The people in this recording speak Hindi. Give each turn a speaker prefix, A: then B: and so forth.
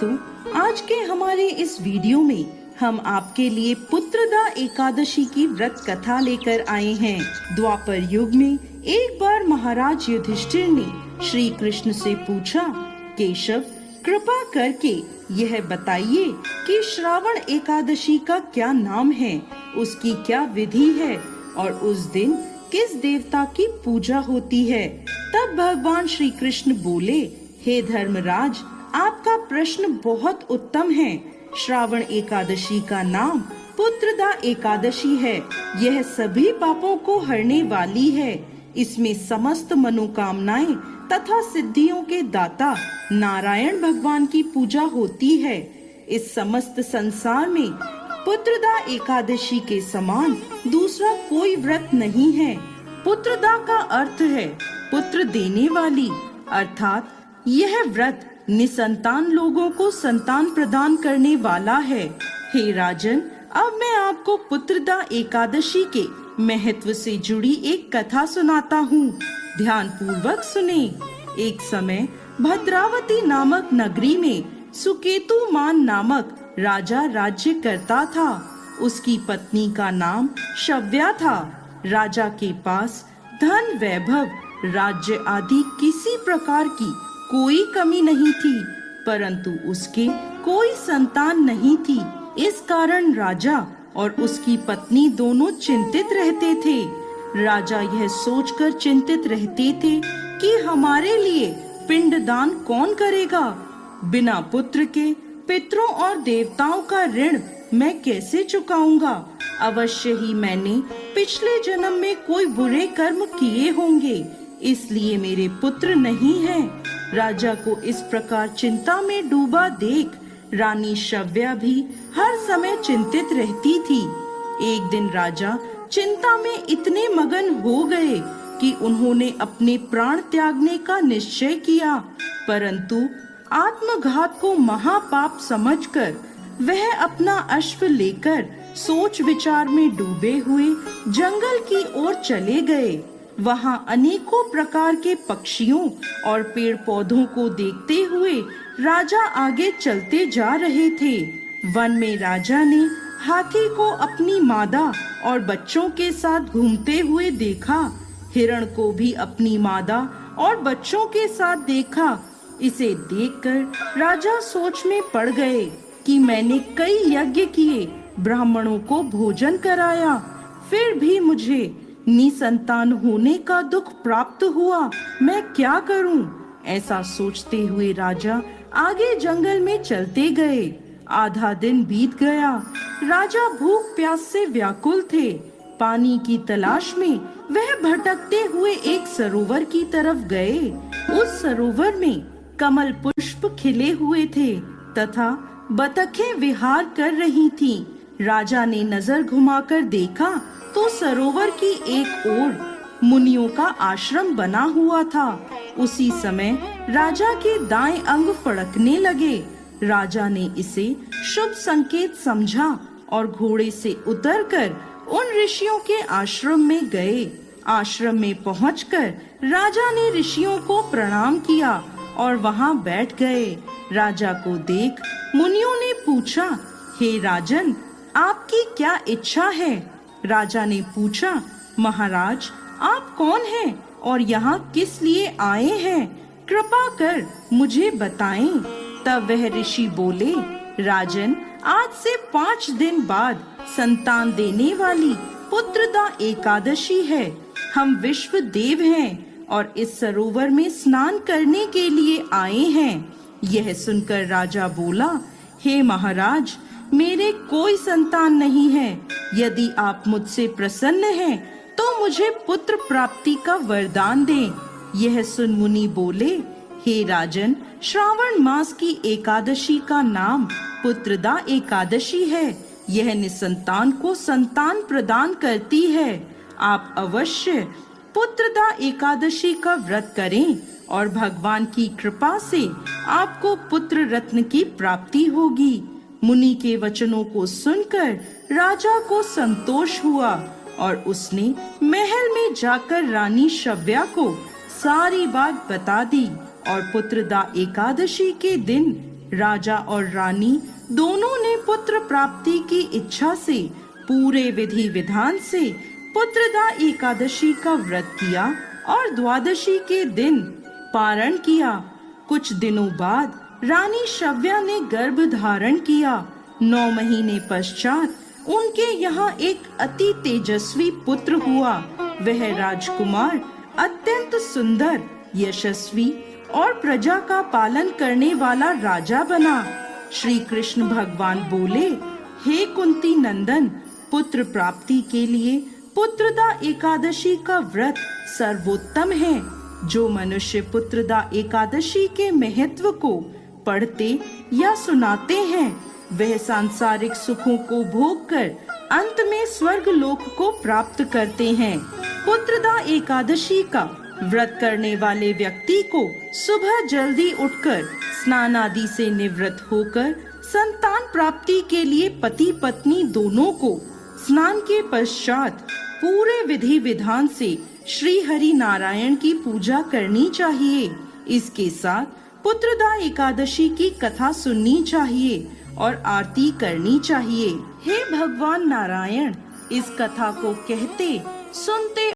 A: दोस्तों, आज के हमारे इस वीडियो में हम आपके लिए पुत्रदा एकादशी की व्रत कथा लेकर आए हैं। द्वापर युग में एक बार महाराज युधिष्ठिर ने श्री कृष्ण से पूछा, केशव, कृपा करके यह बताइए कि श्रावण एकादशी का क्या नाम है, उसकी क्या विधि है और उस दिन किस देवता की पूजा होती है। तब भगवान श्री कृष्ण बोले, हे धर्मराज, आपका प्रश्न बहुत उत्तम है। श्रावण एकादशी का नाम पुत्रदा एकादशी है। यह सभी पापों को हरने वाली है। इसमें समस्त मनोकामनाएं तथा सिद्धियों के दाता नारायण भगवान की पूजा होती है। इस समस्त संसार में पुत्रदा एकादशी के समान दूसरा कोई व्रत नहीं है। पुत्रदा का अर्थ है पुत्र देने वाली, अर्थात यह व्रत निसंतान लोगों को संतान प्रदान करने वाला है। हे राजन, अब मैं आपको पुत्रदा एकादशी के महत्व से जुड़ी एक कथा सुनाता हूँ। ध्यान पूर्वक सुने। एक समय भद्रावती नामक नगरी में सुकेतुमान नामक राजा राज्य करता था। उसकी पत्नी का नाम शव्या था। राजा के पास धन, वैभव, राज्य आदि किसी प्रकार की कोई कमी नहीं थी, परंतु उसके कोई संतान नहीं थी। इस कारण राजा और उसकी पत्नी दोनों चिंतित रहते थे। राजा यह सोचकर चिंतित रहते थे कि हमारे लिए पिंडदान कौन करेगा। बिना पुत्र के पितरों और देवताओं का ऋण मैं कैसे चुकाऊंगा। अवश्य ही मैंने पिछले जन्म में कोई बुरे कर्म किए होंगे, इसलिए मेरे पुत्र नहीं हैं। राजा को इस प्रकार चिंता में डूबा देख रानी शव्या भी हर समय चिंतित रहती थी। एक दिन राजा चिंता में इतने मगन हो गए कि उन्होंने अपने प्राण त्यागने का निश्चय किया, परंतु आत्मघात को महापाप समझकर वह अपना अश्व लेकर सोच विचार में डूबे हुए जंगल की ओर चले गए। वहां अनेकों प्रकार के पक्षियों और पेड़ पौधों को देखते हुए राजा आगे चलते जा रहे थे। वन में राजा ने हाथी को अपनी मादा और बच्चों के साथ घूमते हुए देखा। हिरण को भी अपनी मादा और बच्चों के साथ देखा। इसे देखकर राजा सोच में पड़ गए कि मैंने कई यज्ञ किए, ब्राह्मणों को भोजन कराया, फिर भी मुझे निसंतान होने का दुख प्राप्त हुआ। मैं क्या करूं? ऐसा सोचते हुए राजा आगे जंगल में चलते गए। आधा दिन बीत गया। राजा भूख प्यास से व्याकुल थे। पानी की तलाश में वह भटकते हुए एक सरोवर की तरफ गए। उस सरोवर में कमल पुष्प खिले हुए थे तथा बतखें विहार कर रही थीं। राजा ने नजर घुमाकर देखा तो सरोवर की एक ओर मुनियों का आश्रम बना हुआ था। उसी समय राजा के दाएं अंग फड़कने लगे। राजा ने इसे शुभ संकेत समझा और घोड़े से उतरकर उन ऋषियों के आश्रम में गए। आश्रम में पहुंचकर राजा ने ऋषियों को प्रणाम किया और वहां बैठ गए। राजा को देख मुनियों ने पूछा, हे राजन, आपकी क्या इच्छा है? राजा ने पूछा, महाराज, आप कौन हैं और यहाँ किस लिए आए हैं? कृपा कर मुझे बताएं। तब वह ऋषि बोले, राजन, आज से 5 दिन बाद संतान देने वाली पुत्रदा एकादशी है। हम विश्व देव हैं और इस सरोवर में स्नान करने के लिए आए हैं। यह सुनकर राजा बोला, हे महाराज, मेरे कोई संतान नहीं है। यदि आप मुझसे प्रसन्न हैं, तो मुझे पुत्र प्राप्ति का वरदान दें। यह सुन मुनि बोले, हे राजन, श्रावण मास की एकादशी का नाम पुत्रदा एकादशी है। यह निसंतान को संतान प्रदान करती है। आप अवश्य पुत्रदा एकादशी का व्रत करें और भगवान की कृपा से आपको पुत्र रत्न की प्राप्ति होगी। मुनि के वचनों को सुनकर राजा को संतोष हुआ और उसने महल में जाकर रानी शव्या को सारी बात बता दी और पुत्रदा एकादशी के दिन राजा और रानी दोनों ने पुत्र प्राप्ति की इच्छा से पूरे विधि विधान से पुत्रदा एकादशी का व्रत किया और द्वादशी के दिन पारण किया। कुछ दिनों बाद रानी शव्या ने गर्भ धारण किया। 9 महीने पश्चात उनके यहाँ एक अति तेजस्वी पुत्र हुआ। वह राजकुमार अत्यंत सुंदर, यशस्वी और प्रजा का पालन करने वाला राजा बना। श्री कृष्ण भगवान बोले, हे कुंती नंदन, पुत्र प्राप्ति के लिए पुत्रदा एकादशी का व्रत सर्वोत्तम है। जो मनुष्य पुत्रदा एकादशी के महत्व को पढ़ते या सुनाते हैं, वह सांसारिक सुखों को भोग कर अंत में स्वर्ग लोक को प्राप्त करते हैं। पुत्रदा एकादशी का व्रत करने वाले व्यक्ति को सुबह जल्दी उठकर स्नान आदि से निवृत्त होकर संतान प्राप्ति के लिए पति पत्नी दोनों को स्नान के पश्चात पूरे विधि विधान से श्री हरि नारायण की पूजा करनी चाहिए। इसके साथ पुत्रदा एकादशी की कथा सुननी चाहिए और आरती करनी चाहिए। हे भगवान नारायण, इस कथा को कहते सुनते